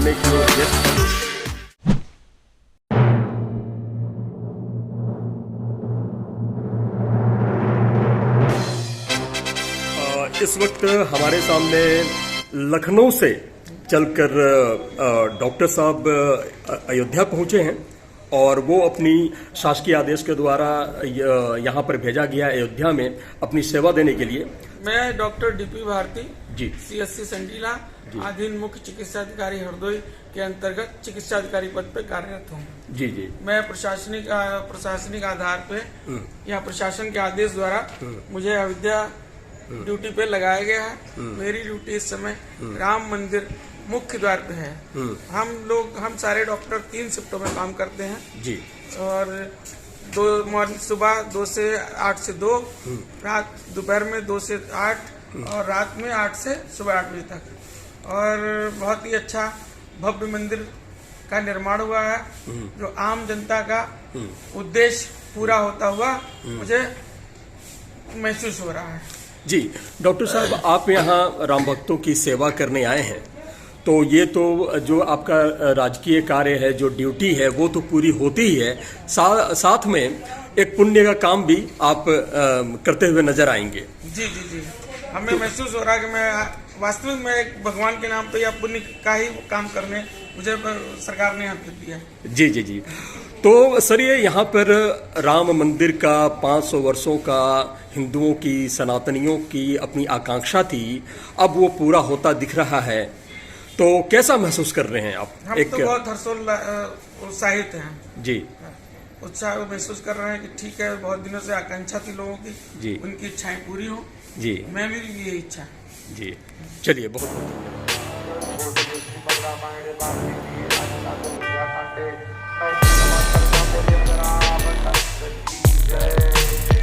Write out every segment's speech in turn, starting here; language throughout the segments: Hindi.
बनाने की ओर व्यस्त हैं। इस वक्त हमारे सामने लखनऊ से चलकर डॉक्टर साहब अयोध्या पहुंचे हैं और वो अपनी शासकीय आदेश के द्वारा यहाँ पर भेजा गया अयोध्या में अपनी सेवा देने के लिए। मैं डॉक्टर डीपी भारती जी CSC संडीला अधीन मुख्य चिकित्सा अधिकारी हरदोई के अंतर्गत चिकित्सा अधिकारी पद पर कार्यरत हूँ। जी जी मैं प्रशासनिक आधार पे या प्रशासन के आदेश द्वारा मुझे अयोध्या ड्यूटी पे लगाया गया है। मेरी ड्यूटी इस समय राम मंदिर मुख्य द्वार पे है। हम सारे डॉक्टर 3 शिफ्टों में काम करते हैं जी और सुबह 2 से 8 से 2, रात दोपहर में 2 से 8 और रात में 8 से सुबह 8 बजे तक। और बहुत ही अच्छा भव्य मंदिर का निर्माण हुआ है जो आम जनता का उद्देश्य पूरा होता हुआ मुझे महसूस हो रहा है। जी डॉक्टर साहब, आप यहाँ राम भक्तों की सेवा करने आए हैं, तो ये तो जो आपका राजकीय कार्य है, जो ड्यूटी है, वो तो पूरी होती ही है, साथ में एक पुण्य का काम भी आप करते हुए नजर आएंगे। जी जी जी, हमें महसूस हो रहा है कि मैं वास्तविक में एक भगवान के नाम पे या पुण्य का ही काम करने मुझे सरकार ने हक दिया। जी जी जी, तो सर ये यहाँ पर राम मंदिर का 500 वर्षों का हिंदुओं की, सनातनियों की अपनी आकांक्षा थी, अब वो पूरा होता दिख रहा है, तो कैसा महसूस कर रहे हैं आप? हम तो बहुत उत्साहित हैं जी, उत्साह महसूस कर रहे हैं कि ठीक है, बहुत दिनों से आकांक्षा थी लोगों की जी, उनकी इच्छाएं पूरी हो। जी, मैं भी ये इच्छा। जी चलिए, बहुत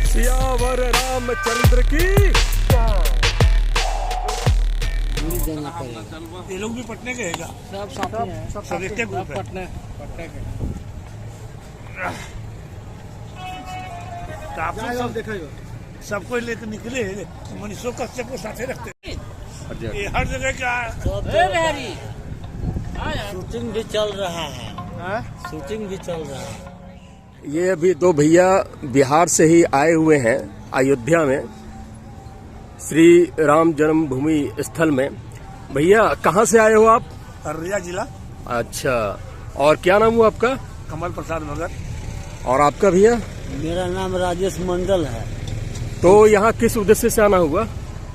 सियावर रामचंद्र की। ये लोग भी पटने के हैं, सब साथ हैं, सब एक ग्रुप है। पटना के। तो आप सब देखो, सबको लेकर निकले, मनीषों कश्यप को साथे रखते हैं। ये हर जगह क्या शूटिंग भी चल रहा है, शूटिंग भी चल रहा है। ये अभी 2 भैया बिहार से ही आए हुए हैं अयोध्या में, श्री राम जन्मभूमि स्थल में। भैया कहाँ से आए हो आप? अररिया जिला। अच्छा, और क्या नाम हुआ आपका? कमल प्रसाद मगर। और आपका भैया? मेरा नाम राजेश मंडल है। तो यहाँ किस उद्देश्य से आना हुआ?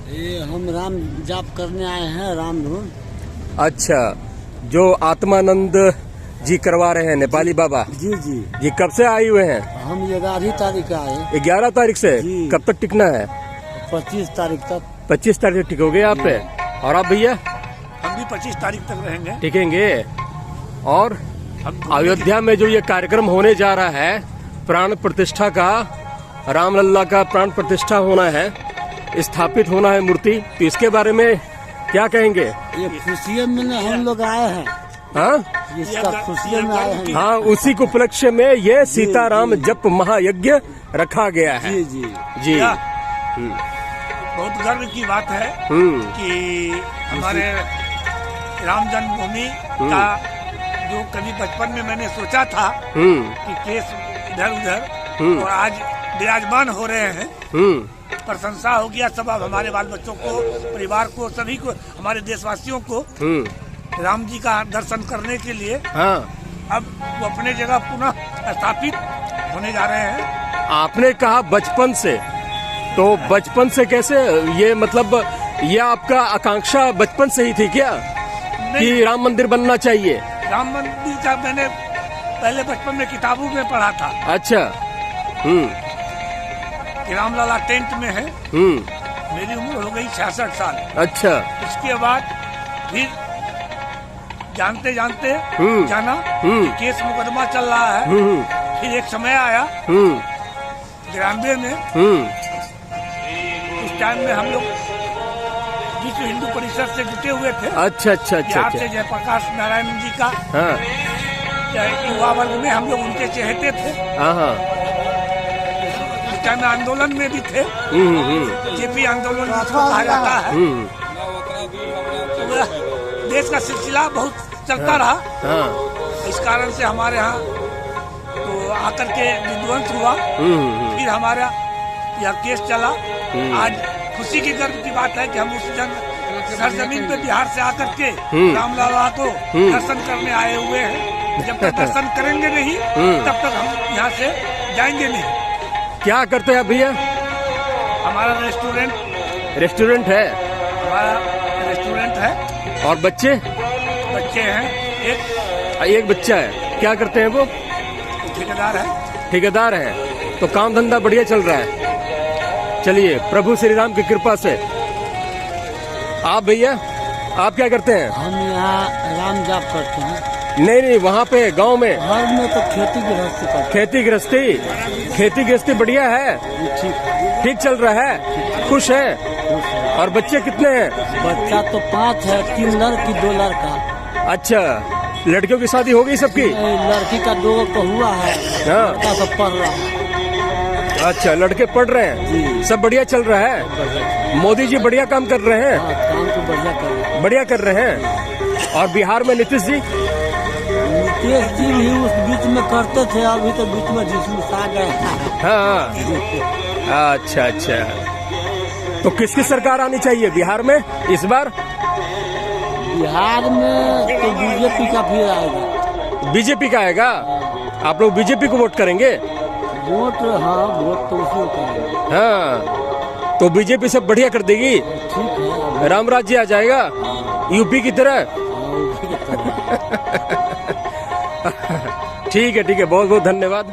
ये हम राम जाप करने आए हैं, राम धुन। अच्छा, जो आत्मानंद जी करवा रहे हैं, नेपाली बाबा जी जी जी, कब से आए हुए हैं? हम 11 तारीख आए। 11 तारीख से? जी। कब तक टिकना है? 25 तारीख तक। 25 तारीख तक टिकोगे आप पे? और आप भैया? हम भी 25 तारीख तक रहेंगे, टिकेंगे। और हम अयोध्या में जो ये कार्यक्रम होने जा रहा है, प्राण प्रतिष्ठा का, रामलल्ला का प्राण प्रतिष्ठा होना है, स्थापित होना है मूर्ति, तो इसके बारे में क्या कहेंगे? ये खुशियों में हम लोग आए हैं। हाँ इसका खुशियों में आए हैं। हाँ, उसी के उपलक्ष्य में ये सीताराम जप महायज्ञ रखा गया है। जी जी जी। बहुत गर्व की बात है कि हमारे राम जन्मभूमि का जो कभी बचपन में मैंने सोचा था कि केस इधर उधर, और आज विराजमान हो रहे हैं। प्रशंसा हो गया सब, अब हमारे बाल बच्चों को, परिवार को, सभी को, हमारे देशवासियों को राम जी का दर्शन करने के लिए अब वो अपने जगह पुनः स्थापित होने जा रहे हैं। आपने कहा बचपन से, तो बचपन से कैसे? ये मतलब ये आपका आकांक्षा बचपन से ही थी क्या कि राम मंदिर बनना चाहिए? राम मंदिर का मैंने पहले बचपन में किताबों में पढ़ा था। अच्छा। कि रामलला टेंट में है। मेरी उम्र हो गई 66 साल। अच्छा। इसके बाद फिर जानते जानते जाना कि केस मुकदमा चल रहा है। फिर एक समय आया 93 में, उस टाइम में हम लोग विश्व हिंदू परिषद से जुटे हुए थे। अच्छा अच्छा अच्छा। बिहार से जयप्रकाश नारायण जी का युवा वर्ग में हम लोग उनके चहेते थे। उस टाइम में आंदोलन में भी थे। जेपी आंदोलन जिसको कहा जाता है। देश का सिलसिला बहुत चलता रहा। हाँ इस कारण से हमारे यहाँ तो आकर के विध्वंस हुआ। फिर हमारा यह केस चला। आज खुशी की गर्व की बात है कि हम उस सरजमीन पे बिहार से आकर के रामलला को दर्शन करने आए हुए हैं। जब तक दर्शन करेंगे नहीं तब तक हम यहाँ से जाएंगे नहीं। क्या करते हैं भैया? हमारा रेस्टोरेंट है। हमारा रेस्टोरेंट है। और बच्चे हैं। एक बच्चा है। क्या करते हैं वो? ठेकेदार है। तो काम धंधा बढ़िया चल रहा है। चलिए, प्रभु श्री राम की कृपा से। आप भैया, आप क्या करते हैं? हम यहाँ राम जाप करते हैं। नहीं, वहाँ पे गांव में घर में तो खेती गृहस्थी करते हैं। खेती गृहस्थी बढ़िया है। ठीक चल रहा है। खुश है। और बच्चे कितने हैं? बच्चा तो 5 है, 3 लड़की 2 लड़का। अच्छा, लड़कियों की शादी हो गई सबकी? लड़की का 2 तो हुआ है। हाँ। लड़का सब पढ़ रहा है। अच्छा, लड़के पढ़ रहे हैं। सब बढ़िया चल रहा है। मोदी जी बढ़िया काम कर रहे हैं। काम तो बढ़िया कर रहे हैं। और बिहार में नीतीश जी भी उस बीच में करते थे। अभी तो बीच में जिसमें आ गए। हाँ। अच्छा। तो किसकी सरकार आनी चाहिए बिहार में इस बार? बिहार में तो बीजेपी का फिर आएगा। बीजेपी का आएगा? आप लोग बीजेपी को वोट करेंगे? वोट तो उसी को करेंगे। हाँ, तो बीजेपी सब बढ़िया कर देगी। ठीक है। राम राज्य आ जाएगा यूपी की तरह। ठीक है। बहुत बहुत धन्यवाद।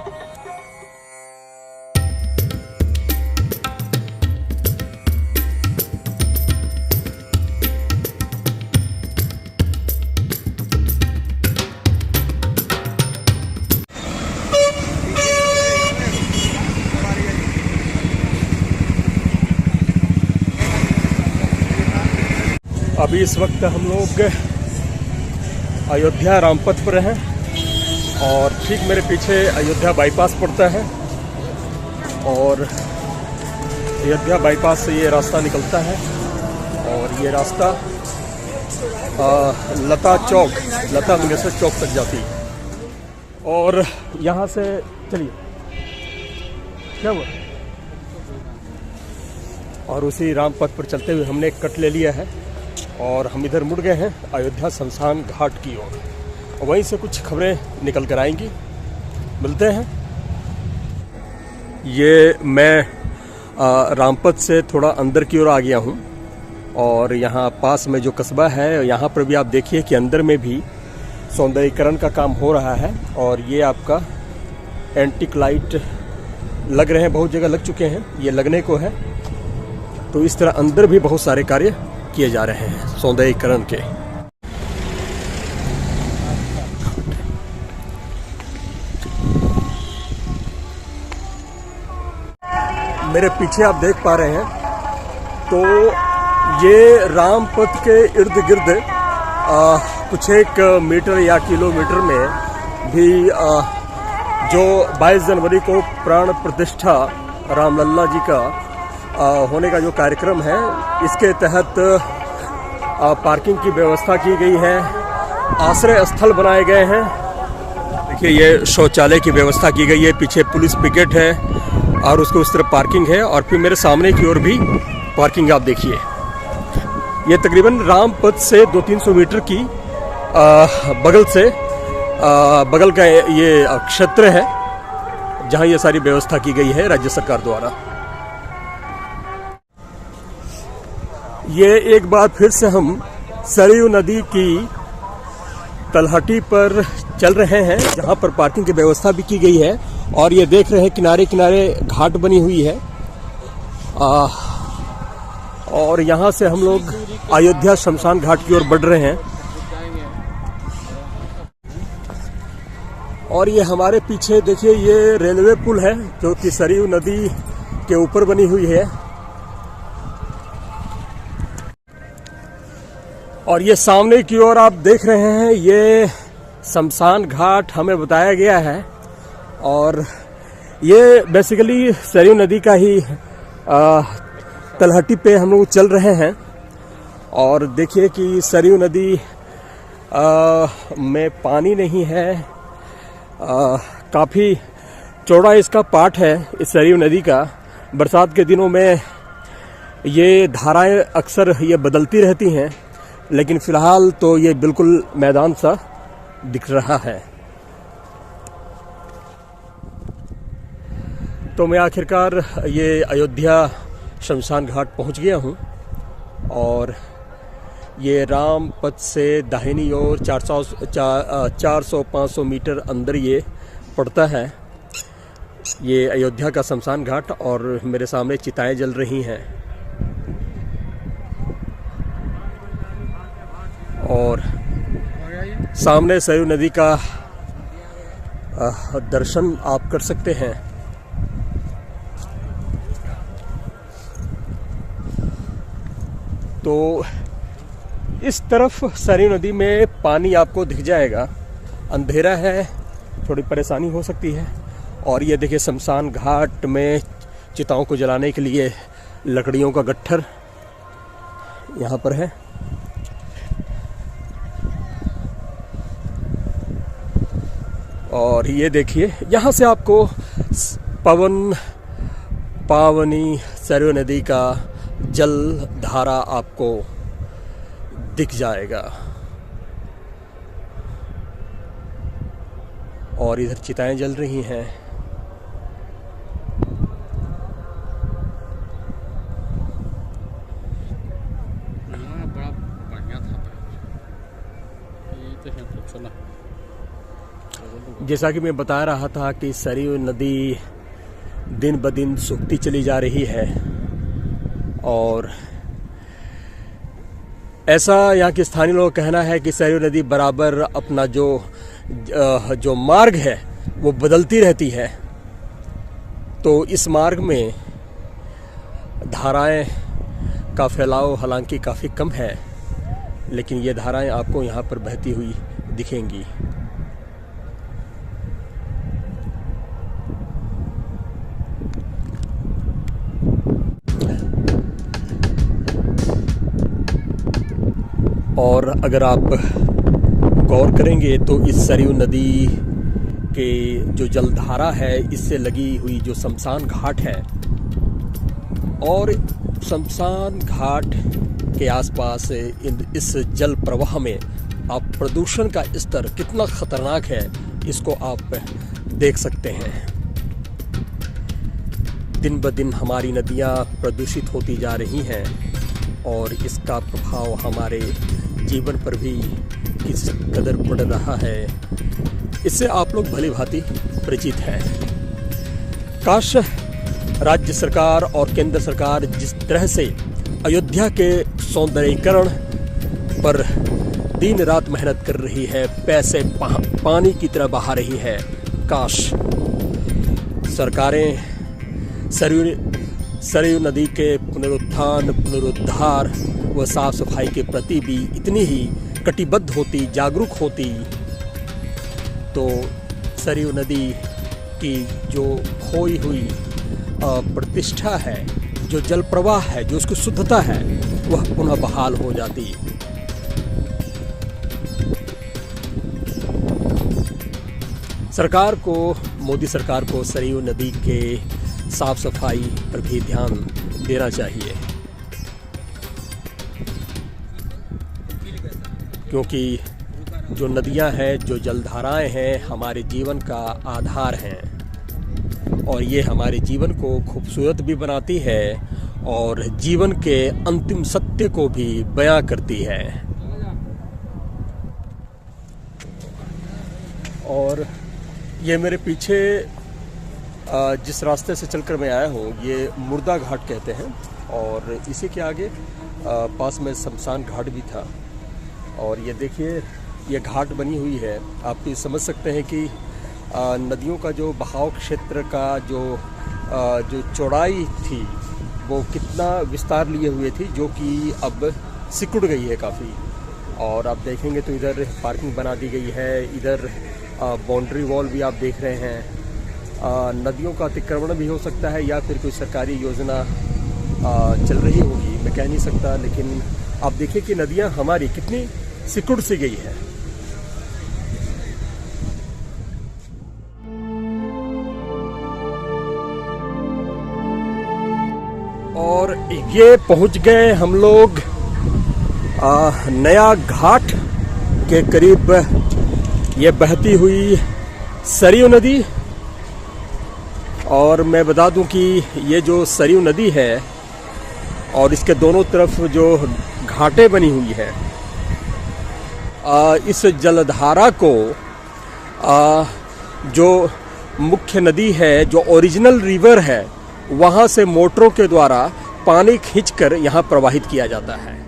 अभी इस वक्त हम लोग अयोध्या रामपथ पर हैं और ठीक मेरे पीछे अयोध्या बाईपास पड़ता है और अयोध्या बाईपास से ये रास्ता निकलता है और ये रास्ता लता मंगेशकर चौक तक जाती है। और यहाँ से चलिए, क्या हुआ? और उसी रामपथ पर चलते हुए हमने एक कट ले लिया है और हम इधर मुड़ गए हैं अयोध्या शमशान घाट की ओर। वहीं से कुछ खबरें निकल कर आएंगी, मिलते हैं। ये मैं रामपथ से थोड़ा अंदर की ओर आ गया हूँ और यहाँ पास में जो कस्बा है यहाँ पर भी आप देखिए कि अंदर में भी सौंदर्यीकरण का काम हो रहा है। और ये आपका एंटीक लाइट लग रहे हैं, बहुत जगह लग चुके हैं, ये लगने को है। तो इस तरह अंदर भी बहुत सारे कार्य किए जा रहे हैं सौंदर्यीकरण के। मेरे पीछे आप देख पा रहे हैं तो ये रामपथ के इर्द गिर्द कुछ 1 मीटर या किलोमीटर में भी जो 22 जनवरी को प्राण प्रतिष्ठा रामलला जी का होने का जो कार्यक्रम है, इसके तहत पार्किंग की व्यवस्था की गई है, आश्रय स्थल बनाए गए हैं। देखिए ये शौचालय की व्यवस्था की गई है, पीछे पुलिस पिकेट है और उसको उस तरफ पार्किंग है। और फिर मेरे सामने की ओर भी पार्किंग आप देखिए। ये तकरीबन रामपथ से 200-300 मीटर की बगल का ये क्षेत्र है जहां ये सारी व्यवस्था की गई है राज्य सरकार द्वारा। ये एक बार फिर से हम सरयू नदी की तलहटी पर चल रहे हैं जहां पर पार्किंग की व्यवस्था भी की गई है। और ये देख रहे हैं किनारे किनारे घाट बनी हुई है। और यहाँ से हम लोग अयोध्या शमशान घाट की ओर बढ़ रहे हैं। और ये हमारे पीछे देखिए ये रेलवे पुल है जो कि सरयू नदी के ऊपर बनी हुई है। और ये सामने की ओर आप देख रहे हैं ये शमशान घाट हमें बताया गया है। और ये बेसिकली सरयू नदी का ही तलहटी पे हम लोग चल रहे हैं। और देखिए कि सरयू नदी में पानी नहीं है। काफ़ी चौड़ा इसका पाट है इस सरयू नदी का। बरसात के दिनों में ये धाराएं अक्सर ये बदलती रहती हैं, लेकिन फिलहाल तो ये बिल्कुल मैदान सा दिख रहा है। तो मैं आखिरकार ये अयोध्या शमशान घाट पहुंच गया हूं और ये राम पथ से दाहिनी ओर 400-500 मीटर अंदर ये पड़ता है, ये अयोध्या का शमशान घाट। और मेरे सामने चिताएं जल रही हैं और सामने सरयू नदी का दर्शन आप कर सकते हैं। तो इस तरफ सरयू नदी में पानी आपको दिख जाएगा। अंधेरा है, थोड़ी परेशानी हो सकती है। और ये देखिए शमशान घाट में चिताओं को जलाने के लिए लकड़ियों का गट्ठर यहाँ पर है। और ये देखिए यहाँ से आपको पावनी सरयू नदी का जल धारा आपको दिख जाएगा। और इधर चिताएं जल रही हैं। बड़ा बढ़िया था। जैसा कि मैं बता रहा था कि सरयू नदी दिन ब दिन सूखती चली जा रही है और ऐसा यहाँ के स्थानीय लोगों का कहना है कि सरयू नदी बराबर अपना जो मार्ग है वो बदलती रहती है। तो इस मार्ग में धाराएं का फैलाव हालांकि काफ़ी कम है, लेकिन ये धाराएं आपको यहाँ पर बहती हुई दिखेंगी। और अगर आप गौर करेंगे तो इस सरयू नदी के जो जलधारा है, इससे लगी हुई जो शमशान घाट है और शमशान घाट के आसपास इस जल प्रवाह में आप प्रदूषण का स्तर कितना खतरनाक है इसको आप देख सकते हैं। दिन ब दिन हमारी नदियाँ प्रदूषित होती जा रही हैं और इसका प्रभाव हमारे जीवन पर भी किस कदर पड़ रहा है, इससे आप लोग भली भांति परिचित हैं। काश राज्य सरकार और केंद्र सरकार जिस तरह से अयोध्या के सौंदर्यीकरण पर दिन रात मेहनत कर रही है, पैसे पानी की तरह बहा रही है, काश सरकारें सरयू नदी के पुनरुत्थान, पुनरुद्धार व साफ सफाई के प्रति भी इतनी ही कटिबद्ध होती, जागरूक होती, तो सरयू नदी की जो खोई हुई प्रतिष्ठा है, जो जल प्रवाह है, जो उसकी शुद्धता है, वह पुनः बहाल हो जाती। सरकार को, मोदी सरकार को सरयू नदी के साफ सफाई पर भी ध्यान देना चाहिए, क्योंकि जो नदियां हैं, जो जलधाराएं हैं, हमारे जीवन का आधार हैं और ये हमारे जीवन को खूबसूरत भी बनाती है और जीवन के अंतिम सत्य को भी बयां करती है। और ये मेरे पीछे जिस रास्ते से चलकर मैं आया हूँ, ये मुर्दा घाट कहते हैं और इसी के आगे पास में शमशान घाट भी था। और ये देखिए, ये घाट बनी हुई है। आप ये समझ सकते हैं कि नदियों का जो बहाव क्षेत्र का जो चौड़ाई थी वो कितना विस्तार लिए हुए थी, जो कि अब सिकुड़ गई है काफ़ी। और आप देखेंगे तो इधर पार्किंग बना दी गई है, इधर बाउंड्री वॉल भी आप देख रहे हैं। नदियों का अतिक्रमण भी हो सकता है या फिर कोई सरकारी योजना चल रही होगी, मैं कह नहीं सकता, लेकिन आप देखिए कि नदियां हमारी कितनी सिकुड़ सी गई है। और ये पहुंच गए हम लोग नया घाट के करीब। ये बहती हुई सरयू नदी, और मैं बता दूं कि ये जो सरयू नदी है और इसके दोनों तरफ जो घाटें बनी हुई है, इस जलधारा को जो मुख्य नदी है, जो ओरिजिनल रिवर है, वहाँ से मोटरों के द्वारा पानी खींचकर यहाँ प्रवाहित किया जाता है।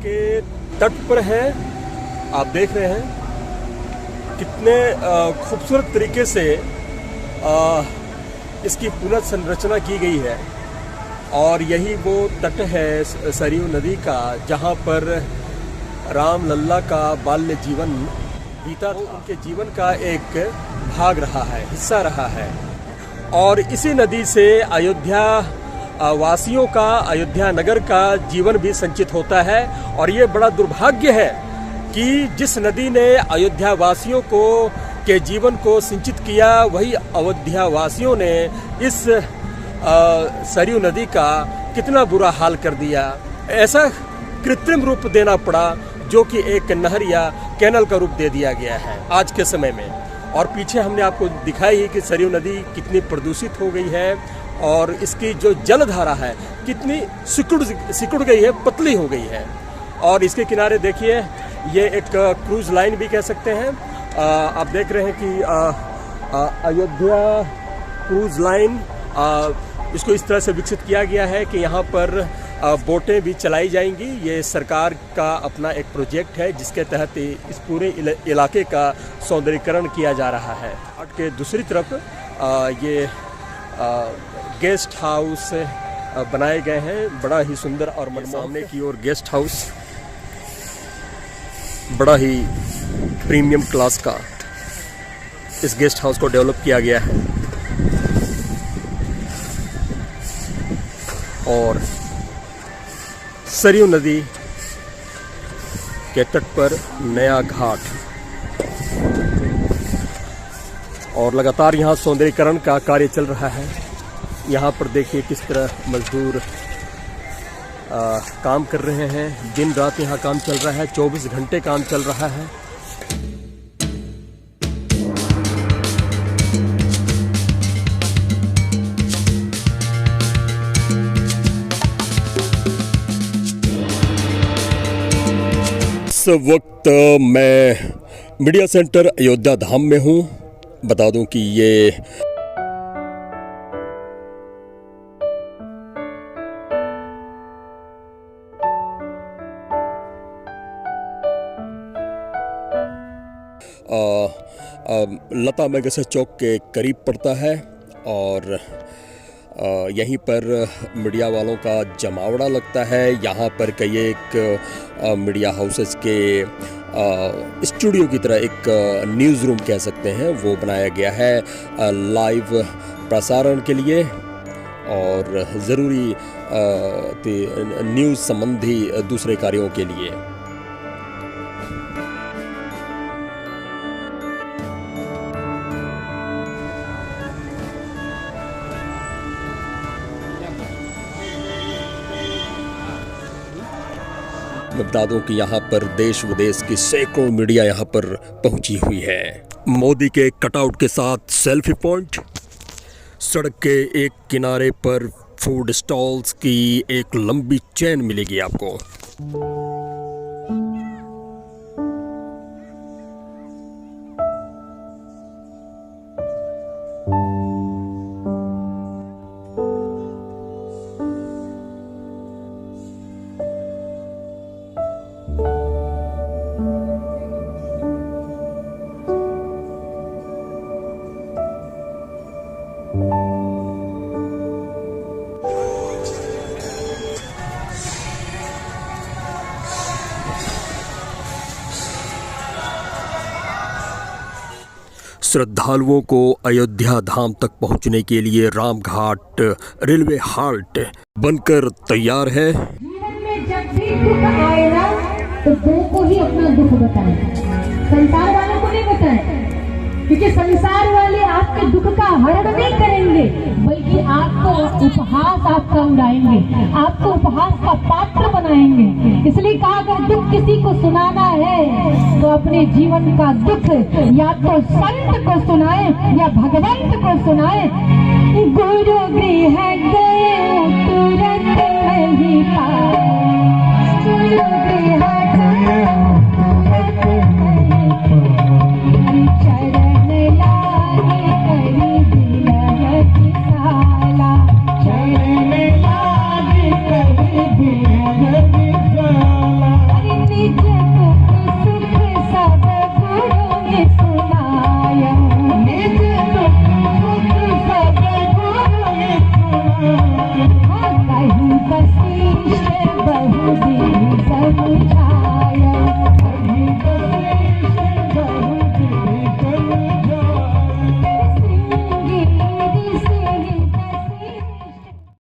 के तट पर है, आप देख रहे हैं कितने खूबसूरत तरीके से इसकी पुनर्संरचना की गई है। और यही वो तट है सरयू नदी का जहां पर राम लल्ला का बाल्य जीवन बीता था। उनके जीवन का एक भाग रहा है, हिस्सा रहा है। और इसी नदी से अयोध्या वासियों का, अयोध्या नगर का जीवन भी संचित होता है। और ये बड़ा दुर्भाग्य है कि जिस नदी ने अयोध्या वासियों को के जीवन को सिंचित किया, वही अयोध्या वासियों ने इस सरयू नदी का कितना बुरा हाल कर दिया। ऐसा कृत्रिम रूप देना पड़ा जो कि एक नहर या कैनल का रूप दे दिया गया है आज के समय में। और पीछे हमने आपको दिखाई कि सरयू नदी कितनी प्रदूषित हो गई है और इसकी जो जलधारा है कितनी सिकुड़ गई है, पतली हो गई है। और इसके किनारे देखिए, ये एक क्रूज लाइन भी कह सकते हैं। आप देख रहे हैं कि अयोध्या क्रूज लाइन, इसको इस तरह से विकसित किया गया है कि यहाँ पर बोटें भी चलाई जाएंगी। ये सरकार का अपना एक प्रोजेक्ट है जिसके तहत इस पूरे इलाके का सौंदर्यीकरण किया जा रहा है। घाट के दूसरी तरफ ये गेस्ट हाउस बनाए गए हैं, बड़ा ही सुंदर और मनमोहने की ओर गेस्ट हाउस, बड़ा ही प्रीमियम क्लास का इस गेस्ट हाउस को डेवलप किया गया है। और सरयू नदी के तट पर नया घाट, और लगातार यहाँ सौंदर्यीकरण का कार्य चल रहा है। यहाँ पर देखिए किस तरह मजदूर काम कर रहे हैं। दिन रात यहाँ काम चल रहा है, 24 घंटे काम चल रहा है। इस वक्त मैं मीडिया सेंटर अयोध्या धाम में हूँ। बता दूं कि ये लता मंगेशकर चौक के करीब पड़ता है। और यहीं पर मीडिया वालों का जमावड़ा लगता है। यहाँ पर कई एक मीडिया हाउसेस के स्टूडियो की तरह एक न्यूज़ रूम कह सकते हैं, वो बनाया गया है लाइव प्रसारण के लिए और ज़रूरी न्यूज़ संबंधी दूसरे कार्यों के लिए। मैं बता दूं कि यहाँ पर देश विदेश की सैकड़ों मीडिया यहाँ पर पहुंची हुई है। मोदी के कटआउट के साथ सेल्फी पॉइंट, सड़क के एक किनारे पर फूड स्टॉल्स की एक लंबी चेन मिलेगी आपको। श्रद्धालुओं को अयोध्या धाम तक पहुंचने के लिए रामघाट रेलवे हाल्ट बनकर तैयार है। जीवन में जब भी दुख आए ना तो दो को ही अपना दुख बताएं, संसार वालों को नहीं बताएं, क्योंकि संसार वाले आपके दुख का हरण नहीं करेंगे, बल्कि आपको उपहास आपका उड़ाएंगे, आपको उपहास का पात्र बनाएंगे। इसलिए कहा अगर दुख किसी को सुनाना है तो अपने जीवन का दुख या तो संत को सुनाए या भगवंत को सुनाए। गुरु गृह गए तुरंत नहीं पाए, गुरु गृह गए तुरंत नहीं पाए, चरण लागे करी दिलहती साला, चरण लागे करी दिलहती